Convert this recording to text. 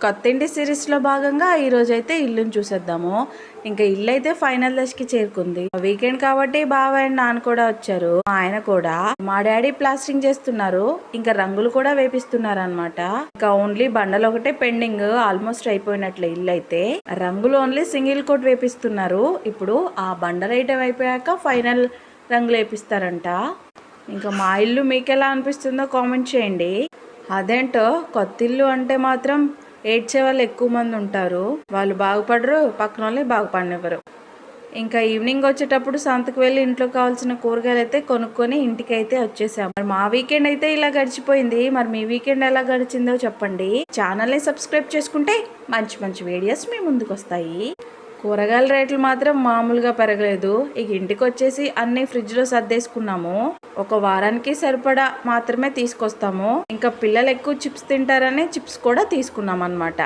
కొత్తింటి సిరీస్లో భాగంగా ఈరోజు అయితే ఇల్లుని చూసేద్దాము. ఇంకా ఇల్లు అయితే ఫైనల్ దశకి చేరుకుంది. వీకెండ్ కాబట్టి బావ అండ్ నాన్న కూడా వచ్చారు. మా ఆయన కూడా, మా డాడీ ప్లాస్టింగ్ చేస్తున్నారు. ఇంకా రంగులు కూడా వేపిస్తున్నారు అనమాట. ఇంకా ఓన్లీ బండలు ఒకటే పెండింగ్, ఆల్మోస్ట్ అయిపోయినట్లే ఇల్లు అయితే. రంగులు ఓన్లీ సింగిల్ కోట్ వేపిస్తున్నారు. ఇప్పుడు ఆ బండలు ఐటమ్ అయిపోయాక ఫైనల్ రంగులు వేపిస్తారంట. ఇంకా మా ఇల్లు మీకు ఎలా అనిపిస్తుందో కామెంట్ చేయండి. అదేంటో కొత్త ఇల్లు అంటే మాత్రం ఏడ్చే వాళ్ళు ఎక్కువ మంది ఉంటారు. వాళ్ళు బాగుపడరు, పక్కన వాళ్ళే బాగుపడినవ్వరు. ఇంకా ఈవినింగ్ వచ్చేటప్పుడు సంతకు వెళ్ళి ఇంట్లో కావాల్సిన కూరగాయలు అయితే కొనుక్కొని ఇంటికి అయితే వచ్చేసాం. మరి మా వీకెండ్ అయితే ఇలా గడిచిపోయింది. మరి మీ వీకెండ్ ఎలా గడిచిందో చెప్పండి. ఛానల్ని సబ్స్క్రైబ్ చేసుకుంటే మంచి మంచి వీడియోస్ మీ ముందుకు వస్తాయి. కూరగాయల రేట్లు మాత్రం మామూలుగా పెరగలేదు. ఇక ఇంటికి వచ్చేసి అన్ని ఫ్రిడ్జ్లో సర్దేసుకున్నాము. ఒక వారానికి సరిపడా మాత్రమే తీసుకొస్తాము. ఇంకా పిల్లలు ఎక్కువ చిప్స్ తింటారని చిప్స్ కూడా తీసుకున్నాం అన్నమాట.